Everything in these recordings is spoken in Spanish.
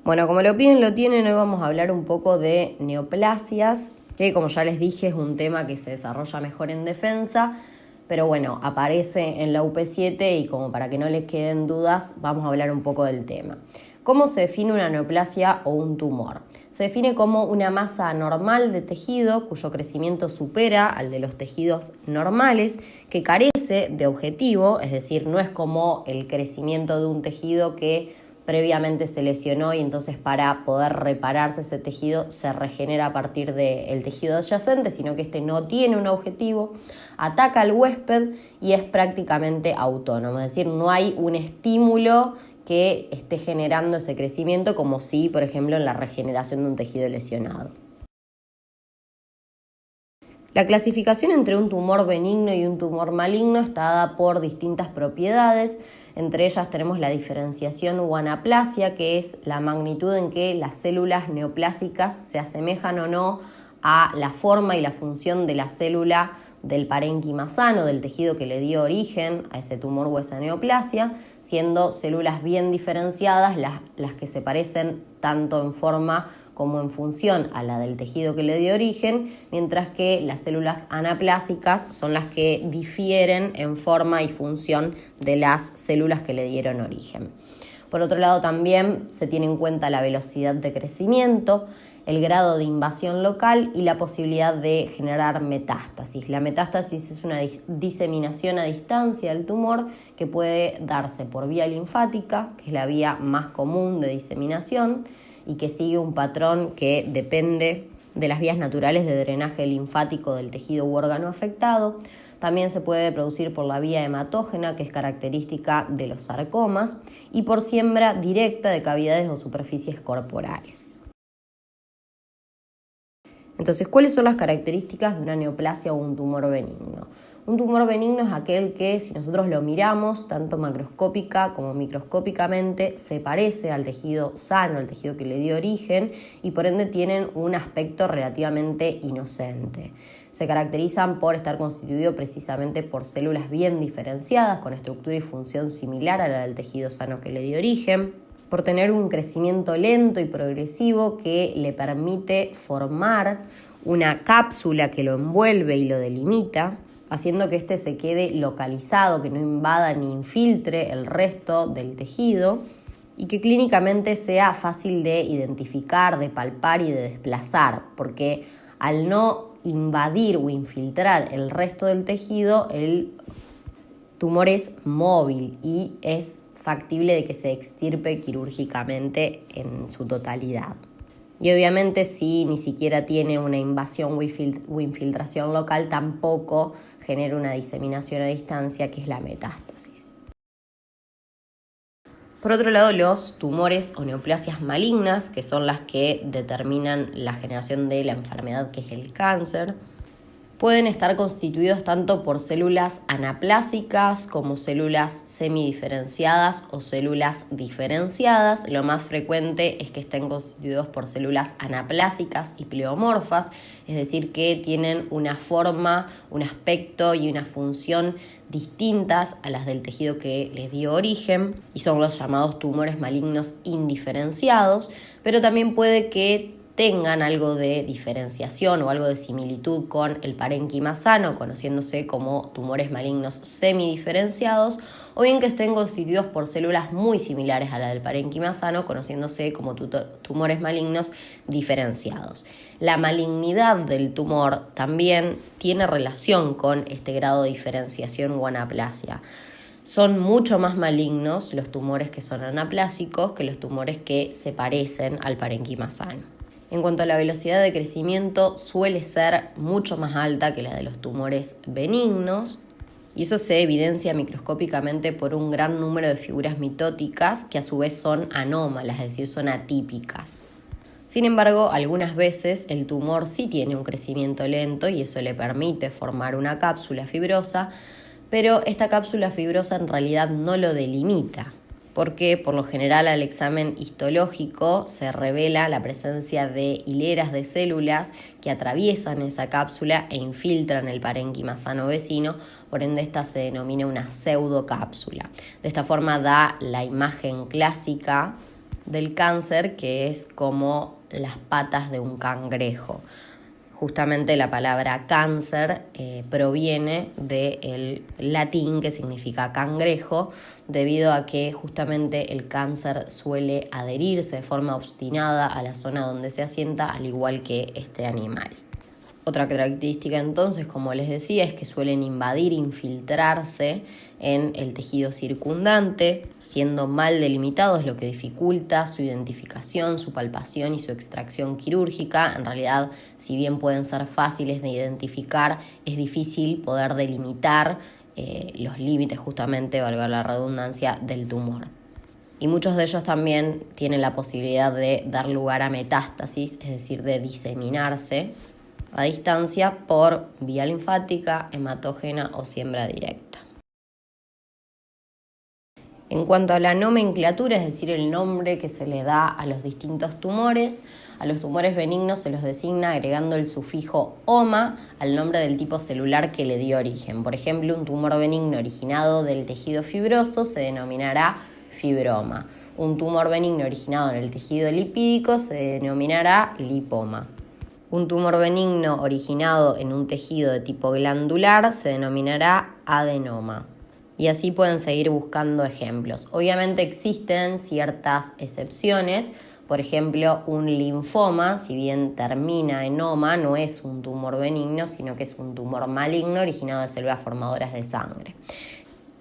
Bueno, como lo piden, lo tienen, hoy vamos a hablar un poco de neoplasias, que como ya les dije es un tema que se desarrolla mejor en defensa, pero bueno, aparece en la UP7 y como para que no les queden dudas, vamos a hablar un poco del tema. ¿Cómo se define una neoplasia o un tumor? Se define como una masa anormal de tejido cuyo crecimiento supera al de los tejidos normales, que carece de objetivo, es decir, no es como el crecimiento de un tejido que previamente se lesionó y entonces para poder repararse ese tejido se regenera a partir del tejido adyacente, sino que este no tiene un objetivo, ataca al huésped y es prácticamente autónomo, es decir, no hay un estímulo que esté generando ese crecimiento como si, por ejemplo, en la regeneración de un tejido lesionado. La clasificación entre un tumor benigno y un tumor maligno está dada por distintas propiedades. Entre ellas tenemos la diferenciación o anaplasia, que es la magnitud en que las células neoplásicas se asemejan o no a la forma y la función de la célula del parénquima sano, del tejido que le dio origen a ese tumor o esa neoplasia, siendo células bien diferenciadas las que se parecen tanto en forma como en función a la del tejido que le dio origen, mientras que las células anaplásicas son las que difieren en forma y función de las células que le dieron origen. Por otro lado, también se tiene en cuenta la velocidad de crecimiento, el grado de invasión local y la posibilidad de generar metástasis. La metástasis es una diseminación a distancia del tumor que puede darse por vía linfática, que es la vía más común de diseminación, y que sigue un patrón que depende de las vías naturales de drenaje linfático del tejido u órgano afectado. También se puede producir por la vía hematógena, que es característica de los sarcomas, y por siembra directa de cavidades o superficies corporales. Entonces, ¿cuáles son las características de una neoplasia o un tumor benigno? Un tumor benigno es aquel que, si nosotros lo miramos, tanto macroscópica como microscópicamente, se parece al tejido sano, al tejido que le dio origen, y por ende tienen un aspecto relativamente inocente. Se caracterizan por estar constituido precisamente por células bien diferenciadas, con estructura y función similar a la del tejido sano que le dio origen, por tener un crecimiento lento y progresivo que le permite formar una cápsula que lo envuelve y lo delimita, haciendo que éste se quede localizado, que no invada ni infiltre el resto del tejido y que clínicamente sea fácil de identificar, de palpar y de desplazar, porque al no invadir o infiltrar el resto del tejido, el tumor es móvil y es factible de que se extirpe quirúrgicamente en su totalidad. Y obviamente si ni siquiera tiene una invasión o infiltración local, tampoco genera una diseminación a distancia, que es la metástasis. Por otro lado, los tumores o neoplasias malignas, que son las que determinan la generación de la enfermedad que es el cáncer, pueden estar constituidos tanto por células anaplásicas como células semidiferenciadas o células diferenciadas. Lo más frecuente es que estén constituidos por células anaplásicas y pleomorfas, es decir, que tienen una forma, un aspecto y una función distintas a las del tejido que les dio origen, y son los llamados tumores malignos indiferenciados, pero también puede que tengan algo de diferenciación o algo de similitud con el parénquima sano, conociéndose como tumores malignos semidiferenciados, o bien que estén constituidos por células muy similares a la del parénquima sano, conociéndose como tumores malignos diferenciados. La malignidad del tumor también tiene relación con este grado de diferenciación o anaplasia. Son mucho más malignos los tumores que son anaplásicos que los tumores que se parecen al parénquima sano. En cuanto a la velocidad de crecimiento, suele ser mucho más alta que la de los tumores benignos, y eso se evidencia microscópicamente por un gran número de figuras mitóticas que a su vez son anómalas, es decir, son atípicas. Sin embargo, algunas veces el tumor sí tiene un crecimiento lento y eso le permite formar una cápsula fibrosa, pero esta cápsula fibrosa en realidad no lo delimita, porque por lo general al examen histológico se revela la presencia de hileras de células que atraviesan esa cápsula e infiltran el parénquima sano vecino, por ende esta se denomina una pseudocápsula. De esta forma da la imagen clásica del cáncer, que es como las patas de un cangrejo. Justamente la palabra cáncer proviene del latín, que significa cangrejo, debido a que justamente el cáncer suele adherirse de forma obstinada a la zona donde se asienta, al igual que este animal. Otra característica entonces, como les decía, es que suelen invadir, infiltrarse en el tejido circundante, siendo mal delimitados, lo que dificulta su identificación, su palpación y su extracción quirúrgica. En realidad, si bien pueden ser fáciles de identificar, es difícil poder delimitar los límites, justamente, valga la redundancia, del tumor. Y muchos de ellos también tienen la posibilidad de dar lugar a metástasis, es decir, de diseminarse a distancia por vía linfática, hematógena o siembra directa. En cuanto a la nomenclatura, es decir, el nombre que se le da a los distintos tumores, a los tumores benignos se los designa agregando el sufijo oma al nombre del tipo celular que le dio origen. Por ejemplo, un tumor benigno originado del tejido fibroso se denominará fibroma. Un tumor benigno originado en el tejido lipídico se denominará lipoma. Un tumor benigno originado en un tejido de tipo glandular se denominará adenoma. Y así pueden seguir buscando ejemplos. Obviamente existen ciertas excepciones. Por ejemplo, un linfoma, si bien termina en oma, no es un tumor benigno, sino que es un tumor maligno originado de células formadoras de sangre.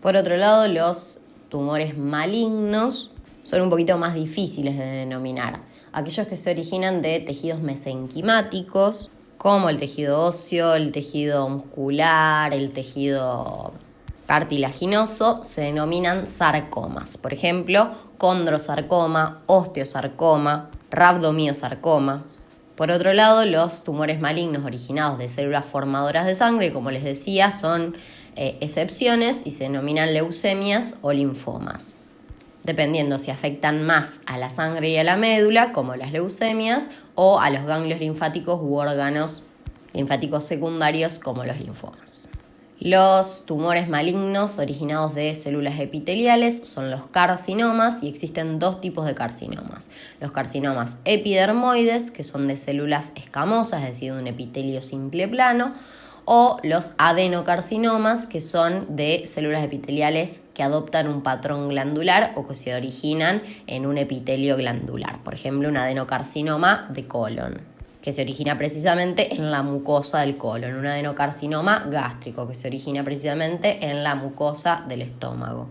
Por otro lado, los tumores malignos son un poquito más difíciles de denominar. Aquellos que se originan de tejidos mesenquimáticos, como el tejido óseo, el tejido muscular, el tejido cartilaginoso, se denominan sarcomas. Por ejemplo, condrosarcoma, osteosarcoma, rhabdomiosarcoma. Por otro lado, los tumores malignos originados de células formadoras de sangre, como les decía, son excepciones y se denominan leucemias o linfomas, dependiendo si afectan más a la sangre y a la médula, como las leucemias, o a los ganglios linfáticos u órganos linfáticos secundarios, como los linfomas. Los tumores malignos originados de células epiteliales son los carcinomas, y existen dos tipos de carcinomas. Los carcinomas epidermoides, que son de células escamosas, es decir, de un epitelio simple plano, o los adenocarcinomas, que son de células epiteliales que adoptan un patrón glandular o que se originan en un epitelio glandular. Por ejemplo, un adenocarcinoma de colon, que se origina precisamente en la mucosa del colon. Un adenocarcinoma gástrico, que se origina precisamente en la mucosa del estómago.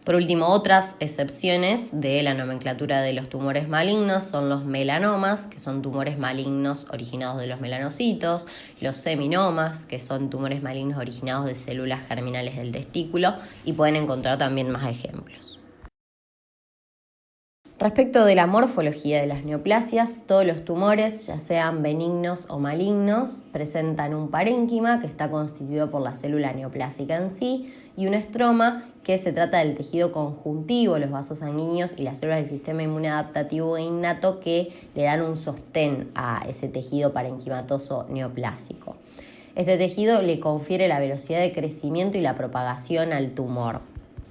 Por último, otras excepciones de la nomenclatura de los tumores malignos son los melanomas, que son tumores malignos originados de los melanocitos, los seminomas, que son tumores malignos originados de células germinales del testículo, y pueden encontrar también más ejemplos. Respecto de la morfología de las neoplasias, todos los tumores, ya sean benignos o malignos, presentan un parénquima que está constituido por la célula neoplásica en sí y un estroma, que se trata del tejido conjuntivo, los vasos sanguíneos y las células del sistema inmune adaptativo e innato que le dan un sostén a ese tejido parenquimatoso neoplásico. Este tejido le confiere la velocidad de crecimiento y la propagación al tumor,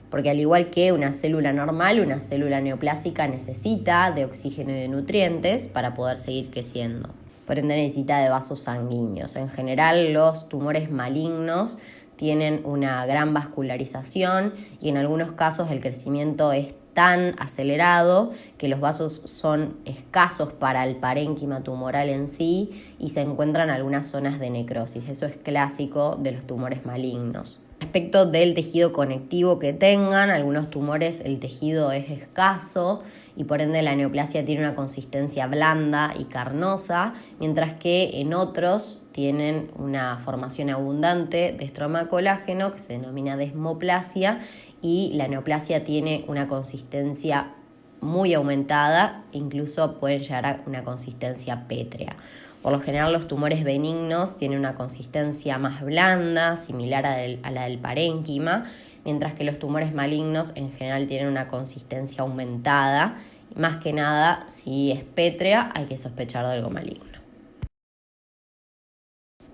porque al igual que una célula normal, una célula neoplásica necesita de oxígeno y de nutrientes para poder seguir creciendo. Por ende necesita de vasos sanguíneos. En general, los tumores malignos tienen una gran vascularización y en algunos casos el crecimiento es tan acelerado que los vasos son escasos para el parénquima tumoral en sí y se encuentran algunas zonas de necrosis. Eso es clásico de los tumores malignos. Respecto del tejido conectivo que tengan, algunos tumores el tejido es escaso y por ende la neoplasia tiene una consistencia blanda y carnosa, mientras que en otros tienen una formación abundante de estroma colágeno que se denomina desmoplasia, y la neoplasia tiene una consistencia muy aumentada, incluso pueden llegar a una consistencia pétrea. Por lo general, los tumores benignos tienen una consistencia más blanda, similar a la del parénquima, mientras que los tumores malignos en general tienen una consistencia aumentada. Más que nada, si es pétrea, hay que sospechar de algo maligno.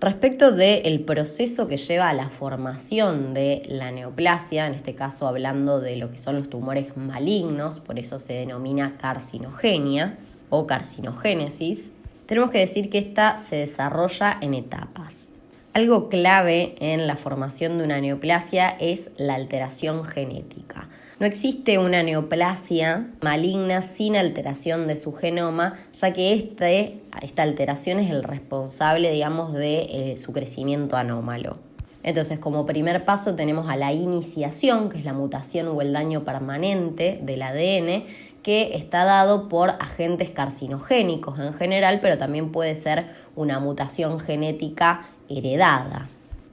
Respecto del proceso que lleva a la formación de la neoplasia, en este caso hablando de lo que son los tumores malignos, por eso se denomina carcinogenia o carcinogénesis, tenemos que decir que esta se desarrolla en etapas. Algo clave en la formación de una neoplasia es la alteración genética. No existe una neoplasia maligna sin alteración de su genoma, ya que esta alteración es el responsable, de su crecimiento anómalo. Entonces, como primer paso tenemos a la iniciación, que es la mutación o el daño permanente del ADN, que está dado por agentes carcinogénicos en general, pero también puede ser una mutación genética heredada.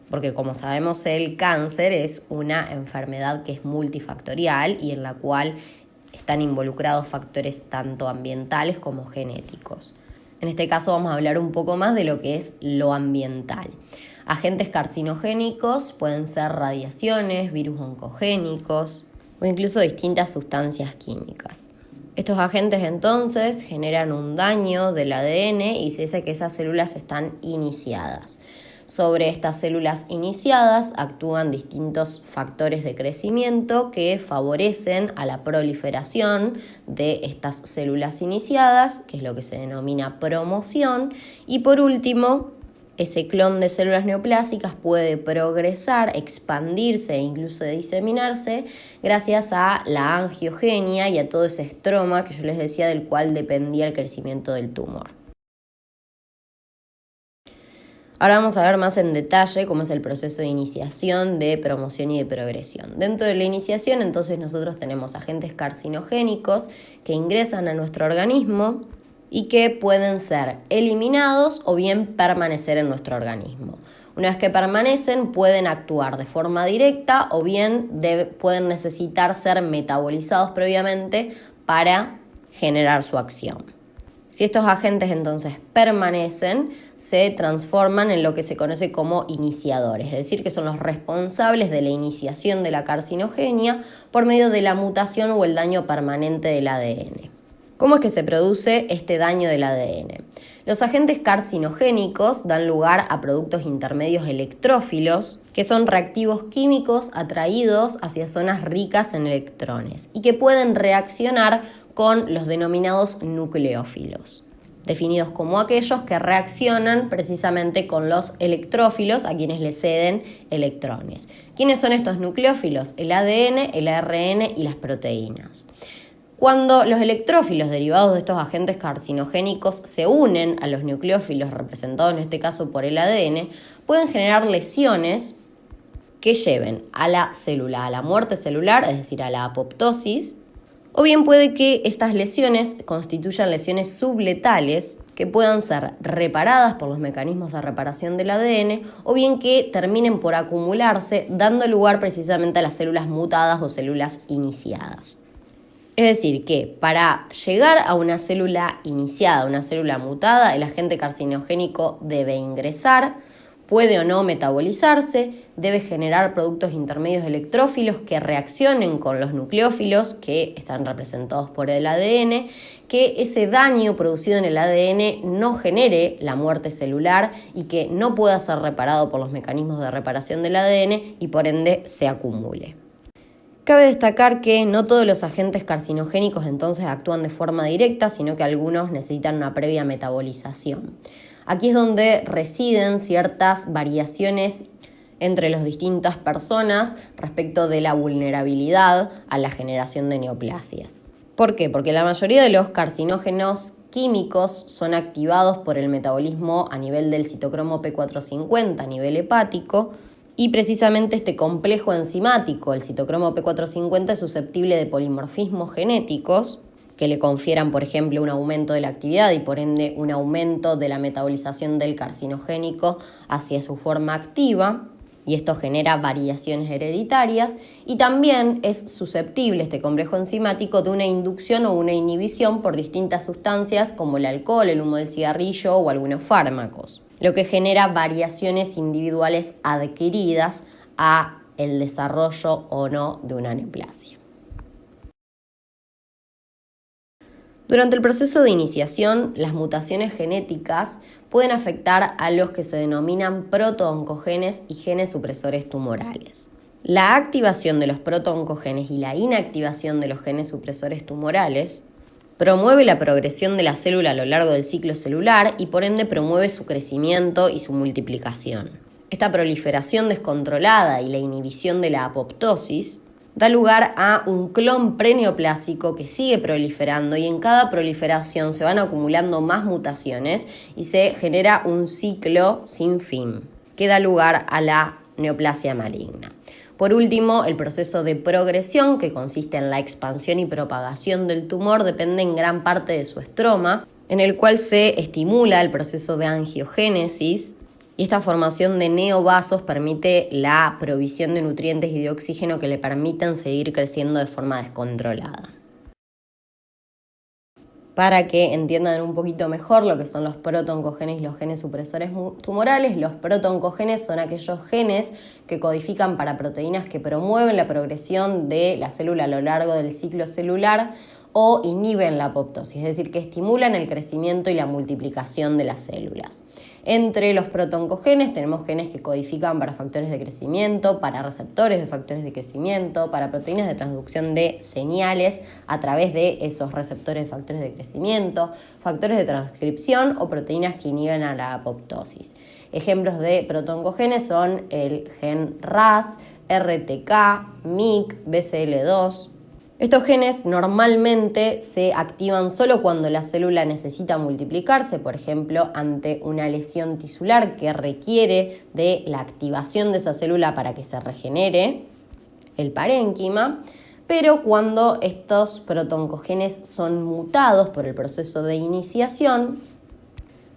Porque como sabemos el cáncer es una enfermedad que es multifactorial y en la cual están involucrados factores tanto ambientales como genéticos. En este caso vamos a hablar un poco más de lo que es lo ambiental. Agentes carcinogénicos pueden ser radiaciones, virus oncogénicos o incluso distintas sustancias químicas. Estos agentes entonces generan un daño del ADN y se dice que esas células están iniciadas. Sobre estas células iniciadas actúan distintos factores de crecimiento que favorecen a la proliferación de estas células iniciadas, que es lo que se denomina promoción, y por último, ese clon de células neoplásicas puede progresar, expandirse e incluso diseminarse gracias a la angiogenia y a todo ese estroma que yo les decía del cual dependía el crecimiento del tumor. Ahora vamos a ver más en detalle cómo es el proceso de iniciación, de promoción y de progresión. Dentro de la iniciación, entonces, nosotros tenemos agentes carcinogénicos que ingresan a nuestro organismo y que pueden ser eliminados o bien permanecer en nuestro organismo. Una vez que permanecen, pueden actuar de forma directa o bien pueden necesitar ser metabolizados previamente para generar su acción. Si estos agentes entonces permanecen, se transforman en lo que se conoce como iniciadores, es decir, que son los responsables de la iniciación de la carcinogenia por medio de la mutación o el daño permanente del ADN. ¿Cómo es que se produce este daño del ADN? Los agentes carcinogénicos dan lugar a productos intermedios electrófilos, que son reactivos químicos atraídos hacia zonas ricas en electrones y que pueden reaccionar con los denominados nucleófilos, definidos como aquellos que reaccionan precisamente con los electrófilos a quienes le ceden electrones. ¿Quiénes son estos nucleófilos? El ADN, el ARN y las proteínas. Cuando los electrófilos derivados de estos agentes carcinogénicos se unen a los nucleófilos representados en este caso por el ADN, pueden generar lesiones que lleven a la célula, a la muerte celular, es decir, a la apoptosis, o bien puede que estas lesiones constituyan lesiones subletales que puedan ser reparadas por los mecanismos de reparación del ADN o bien que terminen por acumularse, dando lugar precisamente a las células mutadas o células iniciadas. Es decir, que para llegar a una célula iniciada, una célula mutada, el agente carcinogénico debe ingresar, puede o no metabolizarse, debe generar productos intermedios electrófilos que reaccionen con los nucleófilos que están representados por el ADN, que ese daño producido en el ADN no genere la muerte celular y que no pueda ser reparado por los mecanismos de reparación del ADN y por ende se acumule. Cabe destacar que no todos los agentes carcinogénicos entonces actúan de forma directa, sino que algunos necesitan una previa metabolización. Aquí es donde residen ciertas variaciones entre las distintas personas respecto de la vulnerabilidad a la generación de neoplasias. ¿Por qué? Porque la mayoría de los carcinógenos químicos son activados por el metabolismo a nivel del citocromo P450, a nivel hepático, y precisamente este complejo enzimático, el citocromo P450, es susceptible de polimorfismos genéticos que le confieran, por ejemplo, un aumento de la actividad y por ende un aumento de la metabolización del carcinogénico hacia su forma activa, y esto genera variaciones hereditarias, y también es susceptible este complejo enzimático de una inducción o una inhibición por distintas sustancias como el alcohol, el humo del cigarrillo o algunos fármacos, lo que genera variaciones individuales adquiridas a el desarrollo o no de una neoplasia. Durante el proceso de iniciación, las mutaciones genéticas pueden afectar a los que se denominan protooncogenes y genes supresores tumorales. La activación de los protooncogenes y la inactivación de los genes supresores tumorales promueve la progresión de la célula a lo largo del ciclo celular y por ende promueve su crecimiento y su multiplicación. Esta proliferación descontrolada y la inhibición de la apoptosis da lugar a un clon preneoplásico que sigue proliferando y en cada proliferación se van acumulando más mutaciones y se genera un ciclo sin fin que da lugar a la neoplasia maligna. Por último, el proceso de progresión, que consiste en la expansión y propagación del tumor, depende en gran parte de su estroma, en el cual se estimula el proceso de angiogénesis. Y esta formación de neovasos permite la provisión de nutrientes y de oxígeno que le permiten seguir creciendo de forma descontrolada. Para que entiendan un poquito mejor lo que son los protooncogenes y los genes supresores tumorales, los protooncogenes son aquellos genes que codifican para proteínas que promueven la progresión de la célula a lo largo del ciclo celular o inhiben la apoptosis, es decir, que estimulan el crecimiento y la multiplicación de las células. Entre los protooncogenes tenemos genes que codifican para factores de crecimiento, para receptores de factores de crecimiento, para proteínas de transducción de señales a través de esos receptores de factores de crecimiento, factores de transcripción o proteínas que inhiben a la apoptosis. Ejemplos de protooncogenes son el gen RAS, RTK, MYC, BCL2. Estos genes normalmente se activan solo cuando la célula necesita multiplicarse, por ejemplo, ante una lesión tisular que requiere de la activación de esa célula para que se regenere el parénquima, pero cuando estos protooncogenes son mutados por el proceso de iniciación,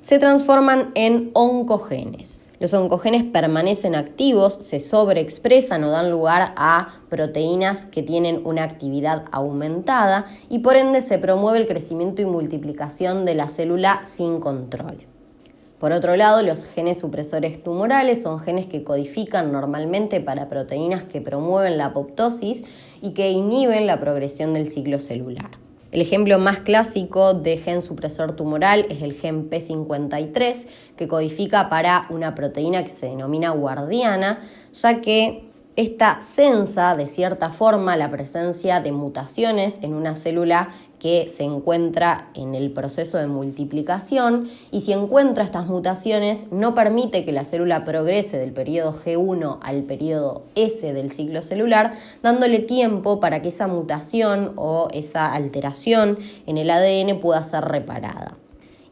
se transforman en oncogenes. Los oncogenes permanecen activos, se sobreexpresan o dan lugar a proteínas que tienen una actividad aumentada y por ende se promueve el crecimiento y multiplicación de la célula sin control. Por otro lado, los genes supresores tumorales son genes que codifican normalmente para proteínas que promueven la apoptosis y que inhiben la progresión del ciclo celular. El ejemplo más clásico de gen supresor tumoral es el gen P53, que codifica para una proteína que se denomina guardiana, ya que esta censa de cierta forma la presencia de mutaciones en una célula que se encuentra en el proceso de multiplicación y si encuentra estas mutaciones no permite que la célula progrese del periodo G1 al periodo S del ciclo celular, dándole tiempo para que esa mutación o esa alteración en el ADN pueda ser reparada.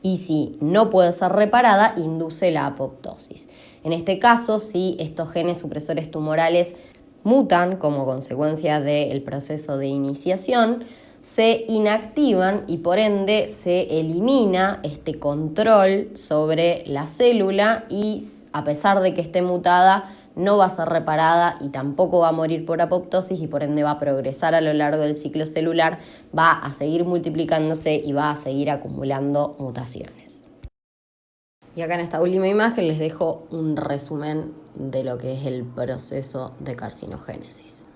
Y si no puede ser reparada, induce la apoptosis. En este caso, si estos genes supresores tumorales mutan como consecuencia del proceso de iniciación, se inactivan y por ende se elimina este control sobre la célula y a pesar de que esté mutada, no va a ser reparada y tampoco va a morir por apoptosis y por ende va a progresar a lo largo del ciclo celular, va a seguir multiplicándose y va a seguir acumulando mutaciones. Y acá en esta última imagen les dejo un resumen de lo que es el proceso de carcinogénesis.